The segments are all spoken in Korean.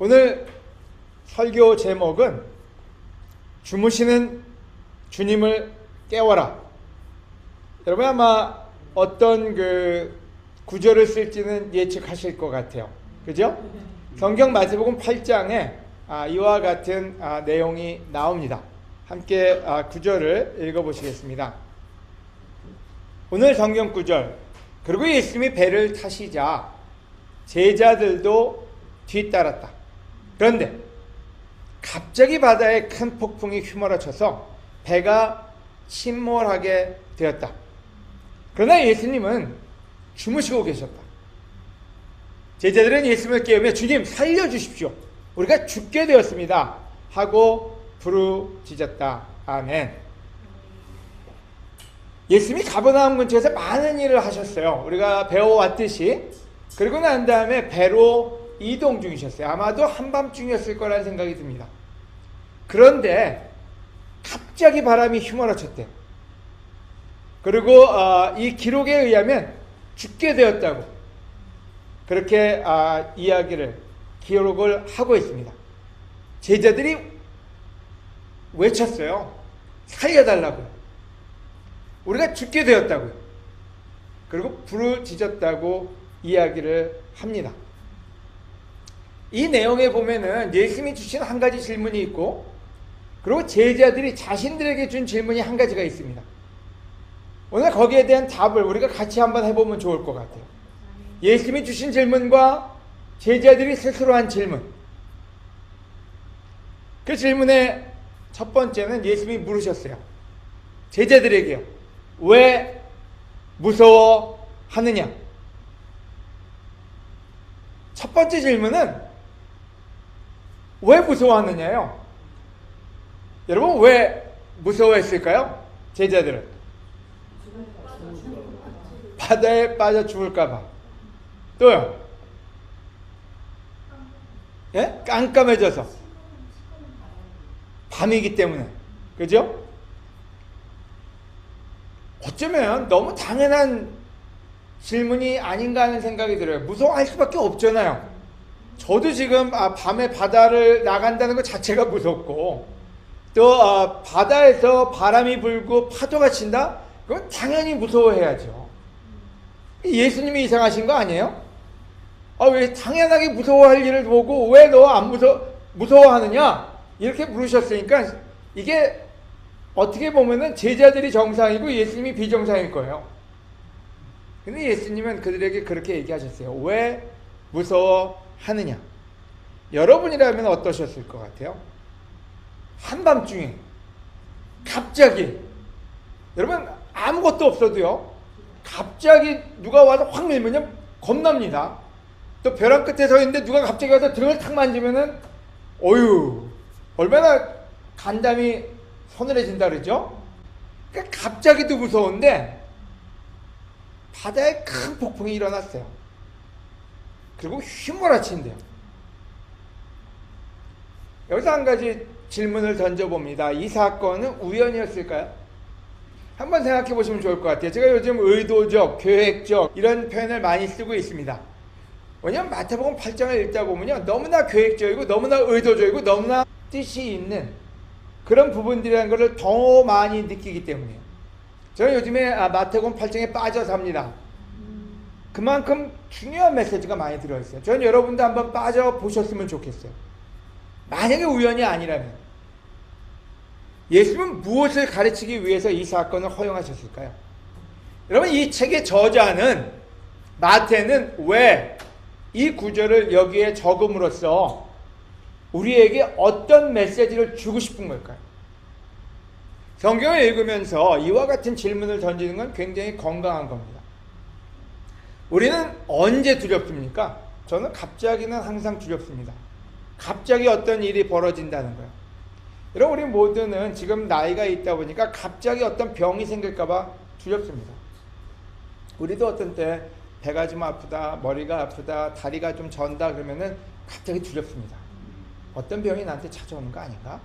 오늘 설교 제목은 주무시는 주님을 깨워라. 여러분 아마 어떤 구절을 쓸지는 예측하실 것 같아요. 그죠? 성경 마태복음 8장에 이와 같은 내용이 나옵니다. 함께 구절을 읽어보시겠습니다. 오늘 성경 구절. 그리고 예수님이 배를 타시자 제자들도 뒤따랐다. 그런데 갑자기 바다에 큰 폭풍이 휘몰아쳐서 배가 침몰하게 되었다. 그러나 예수님은 주무시고 계셨다. 제자들은 예수님을 깨우며 주님 살려주십시오. 우리가 죽게 되었습니다. 하고 부르짖었다. 아멘. 예수님이 가버나움 근처에서 많은 일을 하셨어요. 우리가 배워왔듯이. 그리고 난 다음에 배로 이동 중이셨어요. 아마도 한밤중이었을 거라는 생각이 듭니다. 그런데 갑자기 바람이 휘몰아쳤대요. 그리고 이 기록에 의하면 죽게 되었다고 그렇게 기록을 하고 있습니다. 제자들이 외쳤어요. 살려달라고요. 우리가 죽게 되었다고요. 그리고 부르짖었다고 이야기를 합니다. 이 내용에 보면은 예수님이 주신 한 가지 질문이 있고, 그리고 제자들이 자신들에게 준 질문이 한 가지가 있습니다. 오늘 거기에 대한 답을 우리가 같이 한번 해보면 좋을 것 같아요. 예수님이 주신 질문과 제자들이 스스로 한 질문. 그 질문의 첫 번째는 예수님이 물으셨어요. 제자들에게요. 왜 무서워하느냐? 첫 번째 질문은 왜 무서워하느냐요? 여러분 왜 무서워했을까요? 제자들은 바다에 빠져 죽을까봐. 또요? 예? 깜깜해져서 밤이기 때문에. 그죠? 어쩌면 너무 당연한 질문이 아닌가 하는 생각이 들어요. 무서워할 수밖에 없잖아요. 저도 지금 밤에 바다를 나간다는 것 자체가 무섭고, 또 바다에서 바람이 불고 파도가 친다? 그건 당연히 무서워해야죠. 예수님이 이상하신 거 아니에요? 왜 당연하게 무서워할 일을 보고 왜 너 안 무서워하느냐? 이렇게 물으셨으니까 이게 어떻게 보면은 제자들이 정상이고 예수님이 비정상일 거예요. 근데 예수님은 그들에게 그렇게 얘기하셨어요. 왜 무서워하느냐? 여러분이라면 어떠셨을 것 같아요? 한밤중에 갑자기, 여러분 아무것도 없어도요, 갑자기 누가 와서 확 밀면 겁납니다. 또 벼랑 끝에 서 있는데 누가 갑자기 와서 등을 탁 만지면은 어휴, 얼마나 간담이 서늘해진다 그러죠? 그러니까 갑자기도 무서운데 바다에 큰 폭풍이 일어났어요. 그리고 휘몰아친대요. 여기서 한 가지 질문을 던져봅니다. 이 사건은 우연이었을까요? 한번 생각해 보시면 좋을 것 같아요. 제가 요즘 의도적, 계획적 이런 표현을 많이 쓰고 있습니다. 왜냐하면 마태복음 8장을 읽다 보면요, 너무나 계획적이고 너무나 의도적이고 너무나 뜻이 있는 그런 부분들이라는 것을 더 많이 느끼기 때문이에요. 저는 요즘에 마태복음 8장에 빠져 삽니다. 그만큼 중요한 메시지가 많이 들어있어요. 저는 여러분도 한번 빠져보셨으면 좋겠어요. 만약에 우연이 아니라면 예수님은 무엇을 가르치기 위해서 이 사건을 허용하셨을까요? 여러분, 이 책의 저자는, 마태는 왜 이 구절을 여기에 적음으로써 우리에게 어떤 메시지를 주고 싶은 걸까요? 성경을 읽으면서 이와 같은 질문을 던지는 건 굉장히 건강한 겁니다. 우리는 언제 두렵습니까? 저는 갑자기는 항상 두렵습니다. 갑자기 어떤 일이 벌어진다는 거예요. 여러분, 우리 모두는 지금 나이가 있다 보니까 갑자기 어떤 병이 생길까봐 두렵습니다. 우리도 어떤 때 배가 좀 아프다, 머리가 아프다, 다리가 좀 전다 그러면은 갑자기 두렵습니다. 어떤 병이 나한테 찾아오는 거 아닌가?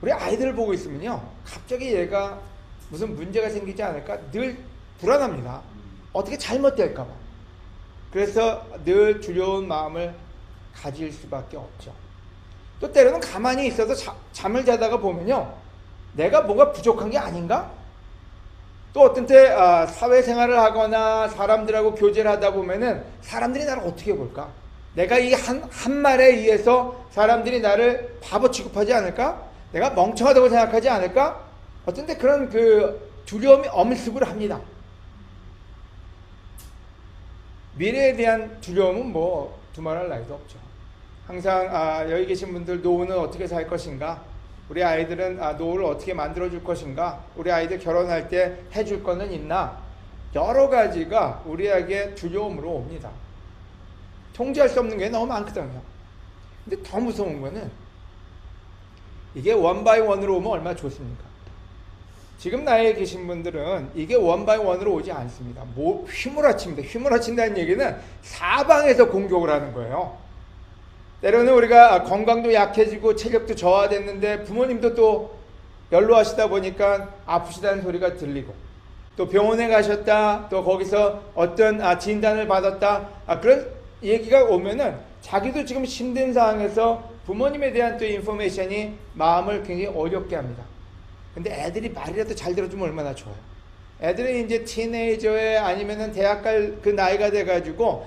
우리 아이들을 보고 있으면요, 갑자기 얘가 무슨 문제가 생기지 않을까 늘 불안합니다. 어떻게 잘못될까 봐. 그래서 늘 두려운 마음을 가질 수밖에 없죠. 또 때로는 가만히 있어서 잠을 자다가 보면요, 내가 뭐가 부족한 게 아닌가? 또 어떤 때 사회생활을 하거나 사람들하고 교제를 하다 보면은 사람들이 나를 어떻게 볼까? 내가 이 한 말에 의해서 사람들이 나를 바보 취급하지 않을까? 내가 멍청하다고 생각하지 않을까? 어떤 때 그런 두려움이 엄습을 합니다. 미래에 대한 두려움은 뭐 두말할 나위도 없죠. 항상 여기 계신 분들, 노후는 어떻게 살 것인가? 우리 아이들은 노후를 어떻게 만들어줄 것인가? 우리 아이들 결혼할 때 해줄 거는 있나? 여러 가지가 우리에게 두려움으로 옵니다. 통제할 수 없는 게 너무 많거든요. 근데 더 무서운 거는 이게 원 바이 원으로 오면 얼마나 좋습니까? 지금 나이에 계신 분들은 이게 원 바이 원으로 오지 않습니다. 휘몰아칩니다. 휘몰아친다는 얘기는 사방에서 공격을 하는 거예요. 때로는 우리가 건강도 약해지고 체력도 저하됐는데 부모님도 또 연로하시다 보니까 아프시다는 소리가 들리고, 또 병원에 가셨다, 또 거기서 어떤 진단을 받았다, 그런 얘기가 오면은 자기도 지금 힘든 상황에서 부모님에 대한 또 인포메이션이 마음을 굉장히 어렵게 합니다. 근데 애들이 말이라도 잘 들어주면 얼마나 좋아요. 애들이 이제 티네이저에 아니면은 대학 갈 그 나이가 돼가지고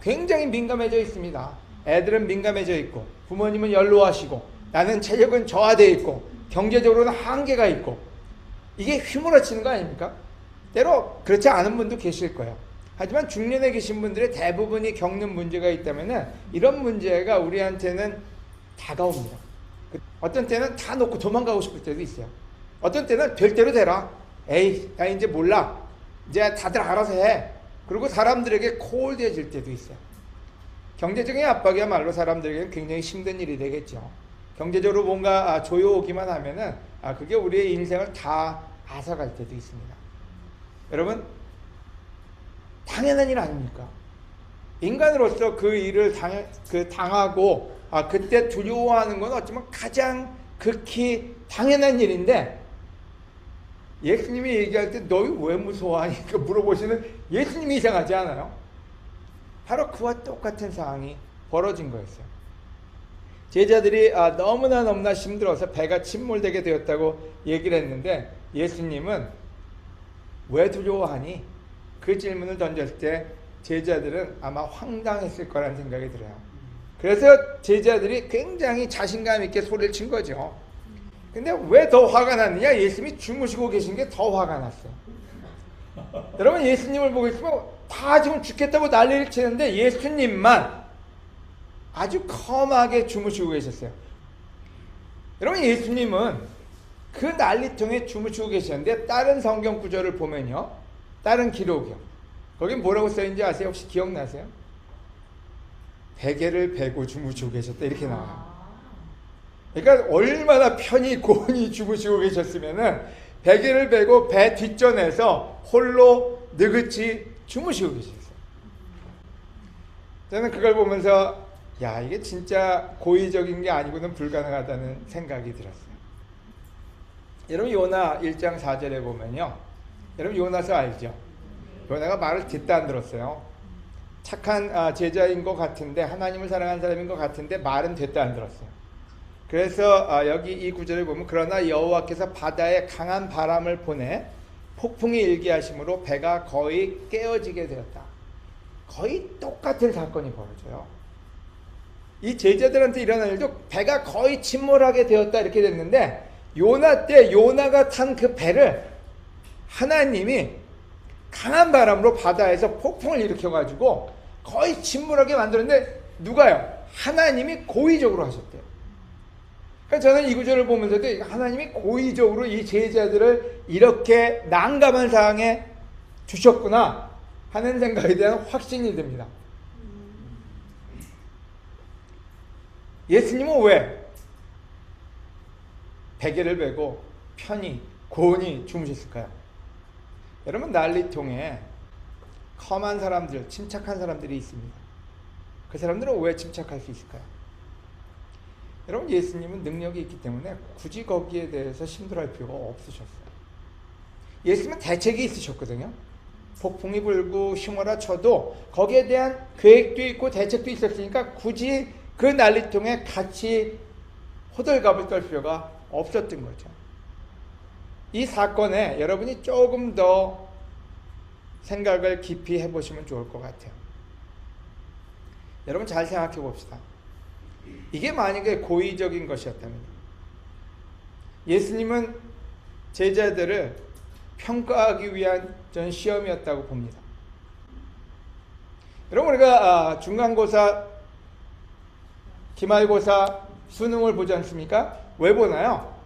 굉장히 민감해져 있습니다. 애들은 민감해져 있고, 부모님은 연로하시고, 나는 체력은 저하되어 있고, 경제적으로는 한계가 있고, 이게 휘몰아치는 거 아닙니까? 때로 그렇지 않은 분도 계실 거예요. 하지만 중년에 계신 분들의 대부분이 겪는 문제가 있다면은 이런 문제가 우리한테는 다가옵니다. 어떤 때는 다 놓고 도망가고 싶을 때도 있어요. 어떤 때는 될 대로 되라. 에이, 나 이제 몰라. 이제 다들 알아서 해. 그리고 사람들에게 콜드해질 때도 있어요. 경제적인 압박이야말로 사람들에게는 굉장히 힘든 일이 되겠죠. 경제적으로 뭔가 조여오기만 하면은 그게 우리의 인생을 다 앗아갈 때도 있습니다. 여러분, 당연한 일 아닙니까? 인간으로서 그 일을 당하고 그때 두려워하는 건 어쩌면 가장 극히 당연한 일인데, 예수님이 얘기할 때 너희 왜 무서워하니? 물어보시는 예수님이 이상하지 않아요? 바로 그와 똑같은 상황이 벌어진 거였어요. 제자들이 너무나 힘들어서 배가 침몰되게 되었다고 얘기를 했는데, 예수님은 왜 두려워하니? 그 질문을 던졌을 때 제자들은 아마 황당했을 거라는 생각이 들어요. 그래서 제자들이 굉장히 자신감 있게 소리를 친 거죠. 근데 왜 더 화가 났느냐? 예수님이 주무시고 계신 게 더 화가 났어요. 여러분, 예수님을 보고 있으면 다 지금 죽겠다고 난리를 치는데 예수님만 아주 컴하게 주무시고 계셨어요. 여러분, 예수님은 그 난리통에 주무시고 계셨는데 다른 성경 구절을 보면요, 다른 기록이요, 거기 뭐라고 써있는지 아세요? 혹시 기억나세요? 베개를 베고 주무시고 계셨다, 이렇게 나와요. 그러니까 얼마나 편히 고운히 주무시고 계셨으면은 베개를 베고 배 뒷전에서 홀로 느긋이 주무시고 계셨어요. 저는 그걸 보면서 야, 이게 진짜 고의적인 게 아니고는 불가능하다는 생각이 들었어요. 여러분, 요나 1장 4절에 보면요, 여러분 요나서 알죠? 요나가 말을 듣다 안 들었어요. 착한 제자인 것 같은데, 하나님을 사랑하는 사람인 것 같은데 말은 듣다 안 들었어요. 그래서 여기 이 구절을 보면, 그러나 여호와께서 바다에 강한 바람을 보내 폭풍이 일게 하심으로 배가 거의 깨어지게 되었다. 거의 똑같은 사건이 벌어져요. 이 제자들한테 일어난 일도 배가 거의 침몰하게 되었다 이렇게 됐는데, 요나 때 요나가 탄 그 배를 하나님이 강한 바람으로 바다에서 폭풍을 일으켜가지고 거의 침몰하게 만들었는데, 누가요? 하나님이 고의적으로 하셨대요. 그러니까 저는 이 구절을 보면서도 하나님이 고의적으로 이 제자들을 이렇게 난감한 상황에 두셨구나 하는 생각에 대한 확신이 듭니다. 예수님은 왜 베개를 베고 편히 고온히 주무셨을까요? 여러분, 난리통에 컴한 사람들, 침착한 사람들이 있습니다. 그 사람들은 왜 침착할 수 있을까요? 여러분, 예수님은 능력이 있기 때문에 굳이 거기에 대해서 힘들어할 필요가 없으셨어요. 예수님은 대책이 있으셨거든요. 폭풍이 불고 휘몰아 쳐도 거기에 대한 계획도 있고 대책도 있었으니까 굳이 그 난리통에 같이 호들갑을 떨 필요가 없었던 거죠. 이 사건에 여러분이 조금 더 생각을 깊이 해보시면 좋을 것 같아요. 여러분 잘 생각해 봅시다. 이게 만약에 고의적인 것이었다면, 예수님은 제자들을 평가하기 위한 전 시험이었다고 봅니다. 여러분, 우리가 중간고사, 기말고사, 수능을 보지 않습니까? 왜 보나요?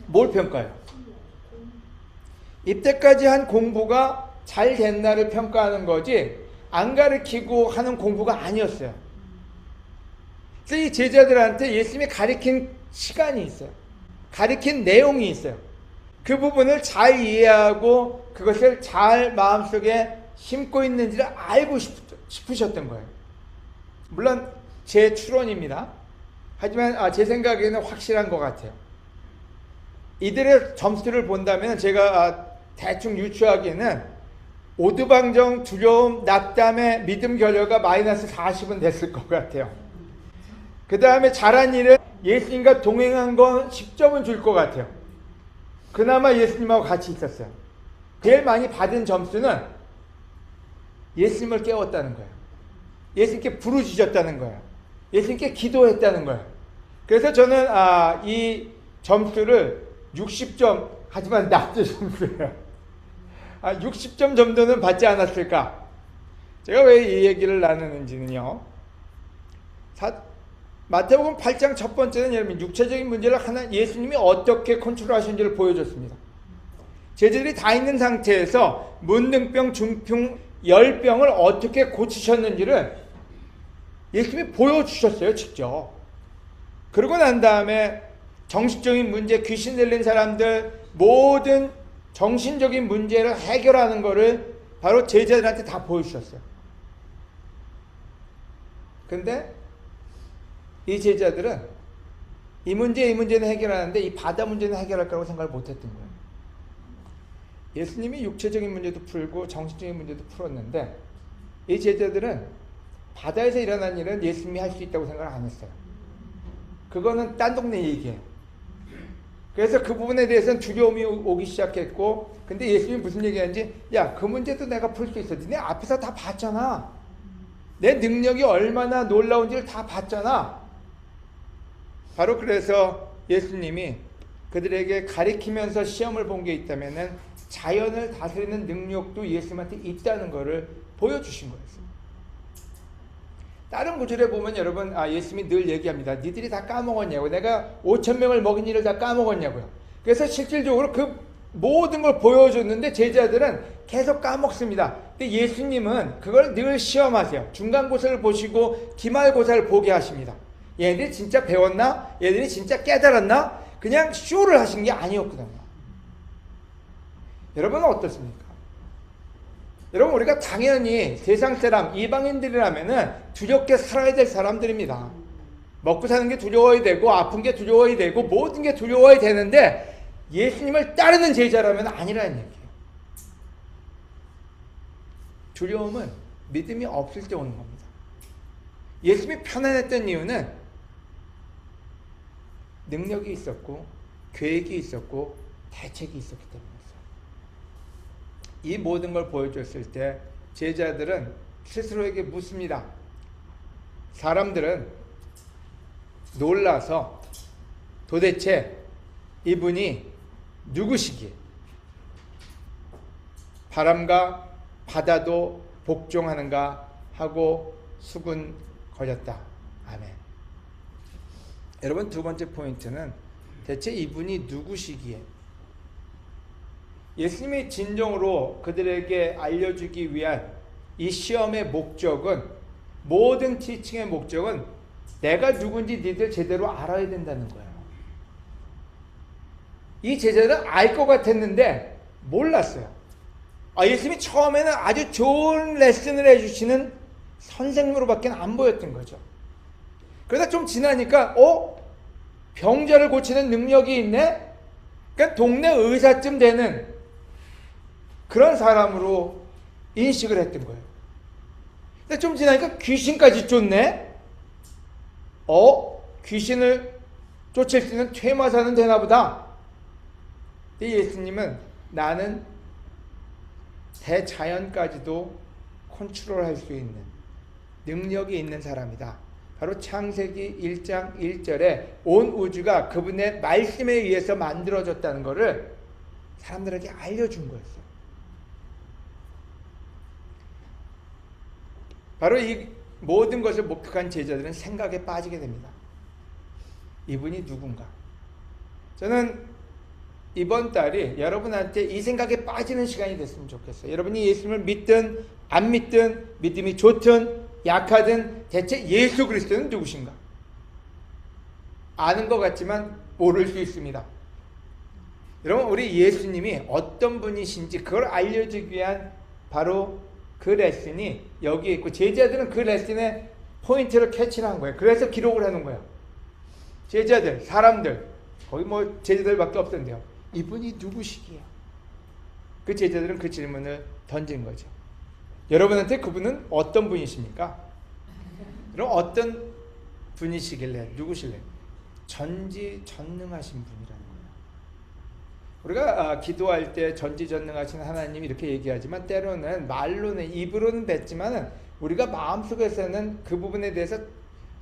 뭘 평가해요? 이때까지 한 공부가 잘 됐나를 평가하는 거지, 안 가르치고 하는 공부가 아니었어요. 그래서 이 제자들한테 예수님이 가르친 시간이 있어요. 가르친 내용이 있어요. 그 부분을 잘 이해하고 그것을 잘 마음속에 심고 있는지를 알고 싶으셨던 거예요. 물론 제 추론입니다. 하지만 제 생각에는 확실한 것 같아요. 이들의 점수를 본다면 제가 대충 유추하기에는 오두방정, 두려움, 낙담의 믿음 결여가 마이너스 40은 됐을 것 같아요. 그 다음에 잘한 일은 예수님과 동행한 건 10점은 줄 것 같아요. 그나마 예수님하고 같이 있었어요. 제일 많이 받은 점수는 예수님을 깨웠다는 거예요. 예수님께 부르짖었다는 거예요. 예수님께 기도했다는 거예요. 그래서 저는 이 점수를 60점, 하지만 낮은 점수예요. 60점 정도는 받지 않았을까? 제가 왜 이 얘기를 나누는지는요, 마태복음 8장 첫 번째는 여러분 육체적인 문제를 예수님이 어떻게 컨트롤하시는지를 보여줬습니다. 제자들이 다 있는 상태에서 문둥병, 중풍, 열병을 어떻게 고치셨는지를 예수님이 보여주셨어요, 직접. 그러고 난 다음에 정신적인 문제, 귀신 들린 사람들, 모든 정신적인 문제를 해결하는 것을 바로 제자들한테 다 보여주셨어요. 근데 이 제자들은 이 문제는 해결하는데 이 바다 문제는 해결할 거라고 생각을 못했던 거예요. 예수님이 육체적인 문제도 풀고 정신적인 문제도 풀었는데 이 제자들은 바다에서 일어난 일은 예수님이 할 수 있다고 생각을 안 했어요. 그거는 딴 동네 얘기예요. 그래서 그 부분에 대해서는 두려움이 오기 시작했고, 근데 예수님이 무슨 얘기하는지, 야, 그 문제도 내가 풀 수 있어. 니네 앞에서 다 봤잖아. 내 능력이 얼마나 놀라운지를 다 봤잖아. 바로 그래서 예수님이 그들에게 가리키면서 시험을 본 게 있다면은 자연을 다스리는 능력도 예수님한테 있다는 것을 보여주신 거였어요. 다른 구절에 보면 여러분 예수님이 늘 얘기합니다. 니들이 다 까먹었냐고. 내가 5,000명을 먹인 일을 다 까먹었냐고요. 그래서 실질적으로 그 모든 걸 보여줬는데 제자들은 계속 까먹습니다. 근데 예수님은 그걸 늘 시험하세요. 중간고사를 보시고 기말고사를 보게 하십니다. 얘네들이 진짜 배웠나? 얘네들이 진짜 깨달았나? 그냥 쇼를 하신 게 아니었거든요. 여러분은 어떻습니까? 여러분, 우리가 당연히 세상 사람, 이방인들이라면은 두렵게 살아야 될 사람들입니다. 먹고 사는 게 두려워야 되고, 아픈 게 두려워야 되고, 모든 게 두려워야 되는데, 예수님을 따르는 제자라면 아니라는 얘기예요. 두려움은 믿음이 없을 때 오는 겁니다. 예수님이 편안했던 이유는 능력이 있었고, 계획이 있었고, 대책이 있었기 때문이었어요. 이 모든 걸 보여줬을 때 제자들은 스스로에게 묻습니다. 사람들은 놀라서 도대체 이분이 누구시기에 바람과 바다도 복종하는가 하고 수군거렸다. 아멘. 여러분, 두 번째 포인트는 대체 이분이 누구시기에, 예수님이 진정으로 그들에게 알려주기 위한 이 시험의 목적은, 모든 티칭의 목적은 내가 누군지 니들 제대로 알아야 된다는 거예요. 이 제자들은 알 것 같았는데 몰랐어요. 예수님이 처음에는 아주 좋은 레슨을 해주시는 선생으로밖에 안 보였던 거죠. 그러다 좀 지나니까 병자를 고치는 능력이 있네? 그러니까 동네 의사쯤 되는 그런 사람으로 인식을 했던 거예요. 근데 좀 지나니까 귀신까지 쫓네? 귀신을 쫓을 수 있는 퇴마사는 되나 보다. 근데 예수님은 나는 대자연까지도 컨트롤할 수 있는 능력이 있는 사람이다. 바로 창세기 1장 1절에 온 우주가 그분의 말씀에 의해서 만들어졌다는 것을 사람들에게 알려준 거였어요. 바로 이 모든 것을 목격한 제자들은 생각에 빠지게 됩니다. 이분이 누군가? 저는 이번 달이 여러분한테 이 생각에 빠지는 시간이 됐으면 좋겠어요. 여러분이 예수님을 믿든 안 믿든, 믿음이 좋든 약하든 대체 예수 그리스도는 누구신가? 아는 것 같지만 모를 수 있습니다. 여러분, 우리 예수님이 어떤 분이신지 그걸 알려주기 위한 바로 그 레슨이 여기에 있고, 제자들은 그 레슨의 포인트를 캐치를 한 거예요. 그래서 기록을 해놓은 거예요. 제자들, 사람들, 거의 뭐 제자들밖에 없던데요. 이분이 누구시기에? 그 제자들은 그 질문을 던진 거죠. 여러분한테 그분은 어떤 분이십니까? 그럼 어떤 분이시길래, 누구실래? 전지전능하신 분이라는 거예요. 우리가 기도할 때 전지전능하신 하나님 이렇게 얘기하지만, 때로는 말로는, 입으로는 뱉지만은 우리가 마음속에서는 그 부분에 대해서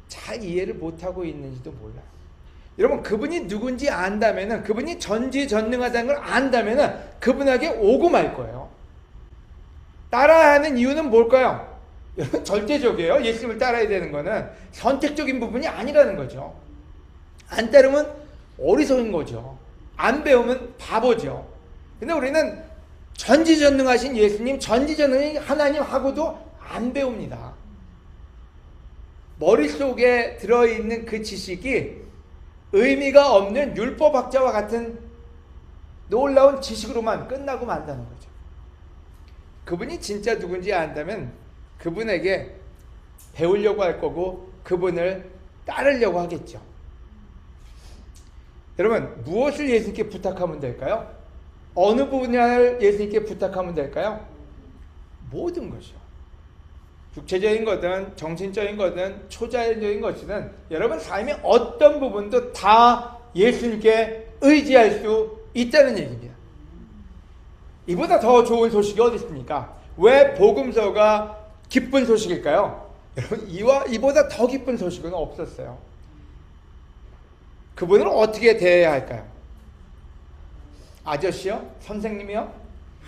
잘 이해를 못하고 있는지도 몰라요. 여러분, 그분이 누군지 안다면은, 그분이 전지전능하다는 걸 안다면은 그분에게 오고 말 거예요. 따라야 하는 이유는 뭘까요? 여러분, 절대적이에요. 예수님을 따라야 되는 거는 선택적인 부분이 아니라는 거죠. 안 따르면 어리석은 거죠. 안 배우면 바보죠. 근데 우리는 전지전능하신 예수님, 전지전능한 하나님하고도 안 배웁니다. 머릿속에 들어있는 그 지식이 의미가 없는 율법학자와 같은 놀라운 지식으로만 끝나고 만다는 거죠. 그분이 진짜 누군지 안다면 그분에게 배우려고 할 거고 그분을 따르려고 하겠죠. 여러분, 무엇을 예수님께 부탁하면 될까요? 어느 분야를 예수님께 부탁하면 될까요? 모든 것이요. 육체적인 거든 정신적인 거든 초자연적인 것이든 여러분 삶의 어떤 부분도 다 예수님께 의지할 수 있다는 얘기입니다. 이보다 더 좋은 소식이 어디 있습니까? 왜 복음서가 기쁜 소식일까요? 여러분, 이보다 더 기쁜 소식은 없었어요. 그분을 어떻게 대해야 할까요? 아저씨요? 선생님이요?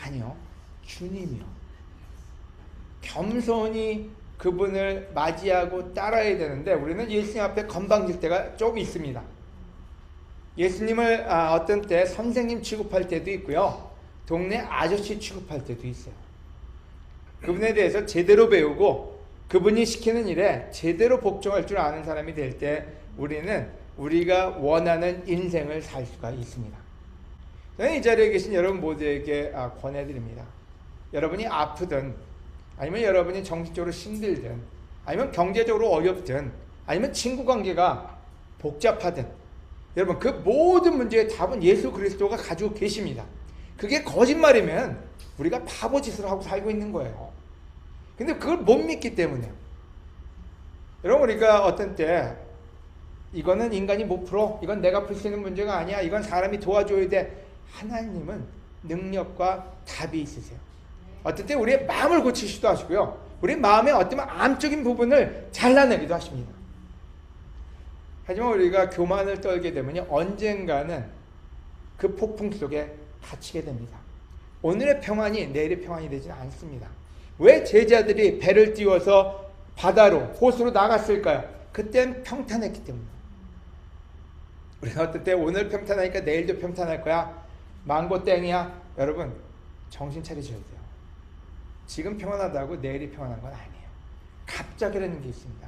아니요. 주님이요. 겸손히 그분을 맞이하고 따라야 되는데 우리는 예수님 앞에 건방질 때가 좀 있습니다. 예수님을 어떤 때 선생님 취급할 때도 있고요. 동네 아저씨 취급할 때도 있어요. 그분에 대해서 제대로 배우고 그분이 시키는 일에 제대로 복종할 줄 아는 사람이 될 때 우리는 우리가 원하는 인생을 살 수가 있습니다. 저는 이 자리에 계신 여러분 모두에게 권해드립니다. 여러분이 아프든 아니면 여러분이 정신적으로 힘들든 아니면 경제적으로 어렵든 아니면 친구관계가 복잡하든 여러분, 그 모든 문제의 답은 예수 그리스도가 가지고 계십니다. 그게 거짓말이면 우리가 바보짓을 하고 살고 있는 거예요. 근데 그걸 못 믿기 때문에 여러분, 우리가 어떤 때 이거는 인간이 못 풀어, 이건 내가 풀 수 있는 문제가 아니야, 이건 사람이 도와줘야 돼. 하나님은 능력과 답이 있으세요. 어떤 때 우리의 마음을 고치시기도 하시고요, 우리 마음의 어떤 암적인 부분을 잘라내기도 하십니다. 하지만 우리가 교만을 떨게 되면 언젠가는 그 폭풍 속에 갇히게 됩니다. 오늘의 평안이 내일의 평안이 되지는 않습니다. 왜 제자들이 배를 띄워서 바다로, 호수로 나갔을까요? 그땐 평탄했기 때문에. 우리가 어떤 때 오늘 평탄하니까 내일도 평탄할 거야, 망고 땡이야. 여러분, 정신 차리셔야 돼요. 지금 평안하다고 내일이 평안한 건 아니에요. 갑자기라는 게 있습니다.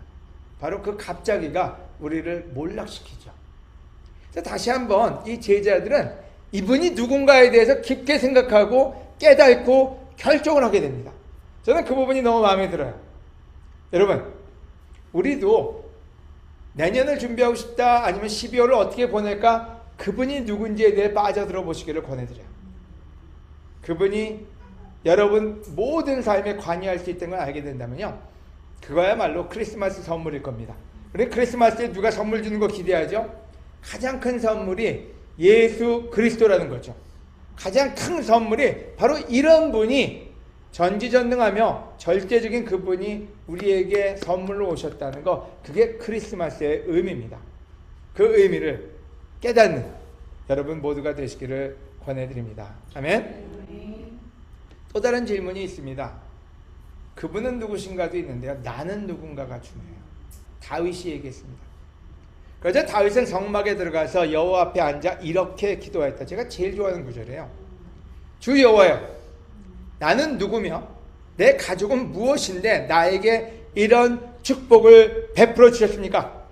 바로 그 갑자기가 우리를 몰락시키죠. 그래서 다시 한번 이 제자들은 이분이 누군가에 대해서 깊게 생각하고 깨닫고 결정을 하게 됩니다. 저는 그 부분이 너무 마음에 들어요. 여러분, 우리도 내년을 준비하고 싶다, 아니면 12월을 어떻게 보낼까, 그분이 누군지에 대해 빠져들어 보시기를 권해드려요. 그분이 여러분 모든 삶에 관여할 수 있다는 걸 알게 된다면요, 그거야말로 크리스마스 선물일 겁니다. 우리 크리스마스에 누가 선물 주는 거 기대하죠? 가장 큰 선물이 예수 그리스도라는 거죠. 가장 큰 선물이 바로 이런 분이 전지전능하며 절대적인 그분이 우리에게 선물로 오셨다는 거, 그게 크리스마스의 의미입니다. 그 의미를 깨닫는 여러분 모두가 되시기를 권해드립니다. 아멘. 또 다른 질문이 있습니다. 그분은 누구신가도 있는데요, 나는 누군가가 중요해요. 다윗이 얘기했습니다. 그러자 다윗은 성막에 들어가서 여호와 앞에 앉아 이렇게 기도했다. 제가 제일 좋아하는 구절이에요. 주 여호와여, 나는 누구며 내 가족은 무엇인데 나에게 이런 축복을 베풀어 주셨습니까?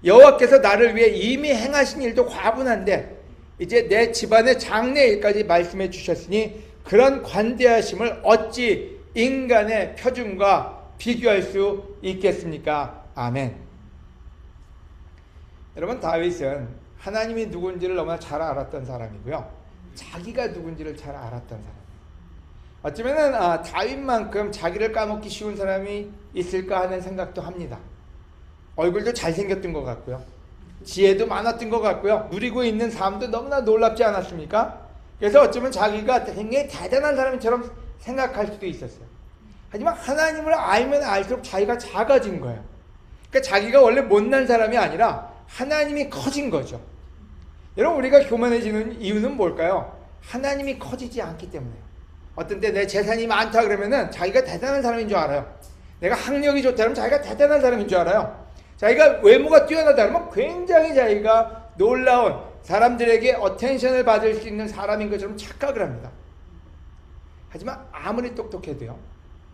여호와께서 나를 위해 이미 행하신 일도 과분한데 이제 내 집안의 장래 일까지 말씀해 주셨으니 그런 관대하심을 어찌 인간의 표준과 비교할 수 있겠습니까? 아멘. 여러분, 다윗은 하나님이 누군지를 너무나 잘 알았던 사람이고요, 자기가 누군지를 잘 알았던 사람이에요. 어쩌면 다윗만큼 자기를 까먹기 쉬운 사람이 있을까 하는 생각도 합니다. 얼굴도 잘생겼던 것 같고요, 지혜도 많았던 것 같고요, 누리고 있는 삶도 너무나 놀랍지 않았습니까? 그래서 어쩌면 자기가 굉장히 대단한 사람처럼 생각할 수도 있었어요. 하지만 하나님을 알면 알수록 자기가 작아진 거예요. 그러니까 자기가 원래 못난 사람이 아니라 하나님이 커진 거죠. 여러분, 우리가 교만해지는 이유는 뭘까요? 하나님이 커지지 않기 때문에요. 어떤 때 내 재산이 많다 그러면은 자기가 대단한 사람인 줄 알아요. 내가 학력이 좋다 그러면 자기가 대단한 사람인 줄 알아요. 자기가 외모가 뛰어나다 그러면 굉장히 자기가 놀라운, 사람들에게 어텐션을 받을 수 있는 사람인 것처럼 착각을 합니다. 하지만 아무리 똑똑해도요,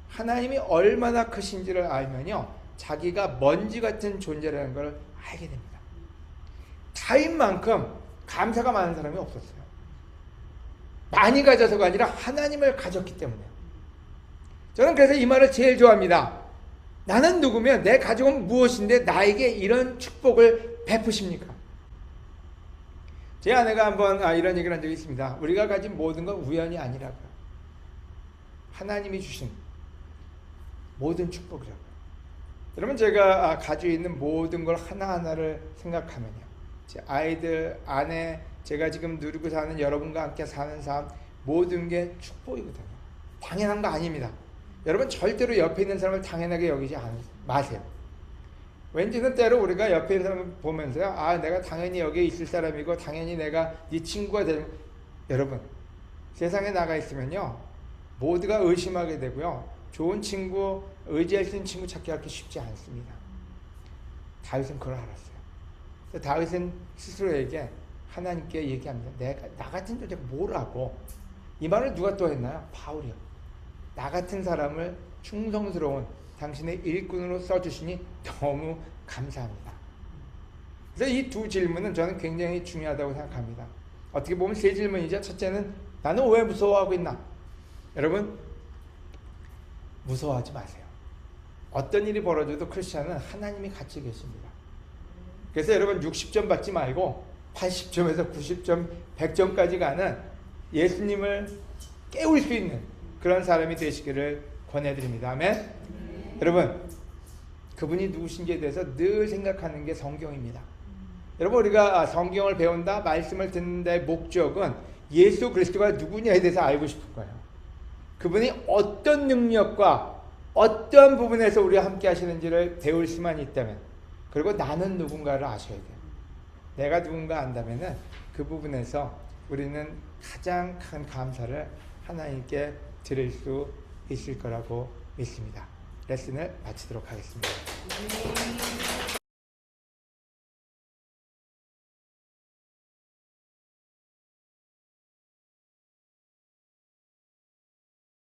하나님이 얼마나 크신지를 알면요, 자기가 먼지 같은 존재라는 걸 알게 됩니다. 다윗만큼 감사가 많은 사람이 없었어요. 많이 가져서가 아니라 하나님을 가졌기 때문에요. 저는 그래서 이 말을 제일 좋아합니다. 나는 누구면 내 가족은 무엇인데 나에게 이런 축복을 베푸십니까? 제 아내가 한번 이런 얘기를 한 적이 있습니다. 우리가 가진 모든 건 우연이 아니라고요. 하나님이 주신 모든 축복이라고요. 여러분, 제가 가지고 있는 모든 걸 하나하나를 생각하면요, 제 아이들, 아내, 제가 지금 누리고 사는 여러분과 함께 사는 삶, 모든 게 축복이거든요. 당연한 거 아닙니다. 여러분, 절대로 옆에 있는 사람을 당연하게 여기지 마세요. 왠지는 때로 우리가 옆에 있는 사람을 보면서요, 내가 당연히 여기에 있을 사람이고 당연히 내가 네 친구가 되는, 여러분, 세상에 나가 있으면요, 모두가 의심하게 되고요, 좋은 친구, 의지할 수 있는 친구 찾기 그렇게 쉽지 않습니다. 다윗은 그걸 알았어요. 다윗은 스스로에게, 하나님께 얘기합니다. 나 같은 존재가 뭐라고? 이 말을 누가 또 했나요? 바울이요. 나 같은 사람을 충성스러운 당신의 일꾼으로 써주시니 너무 감사합니다. 그래서 이 두 질문은 저는 굉장히 중요하다고 생각합니다. 어떻게 보면 세 질문이죠. 첫째는 나는 왜 무서워하고 있나? 여러분, 무서워하지 마세요. 어떤 일이 벌어져도 크리스천은 하나님이 같이 계십니다. 그래서 여러분, 60점 받지 말고 80점에서 90점, 100점까지 가는 예수님을 깨울 수 있는 그런 사람이 되시기를 권해드립니다. 아멘. 여러분, 그분이 누구신지에 대해서 늘 생각하는 게 성경입니다. 여러분, 우리가 성경을 배운다, 말씀을 듣는 데의 목적은 예수 그리스도가 누구냐에 대해서 알고 싶은 거예요. 그분이 어떤 능력과 어떤 부분에서 우리와 함께 하시는지를 배울 수만 있다면, 그리고 나는 누군가를 아셔야 돼요. 내가 누군가 안다면은 그 부분에서 우리는 가장 큰 감사를 하나님께 드릴 수 있을 거라고 믿습니다. 레슨을 마치도록 하겠습니다.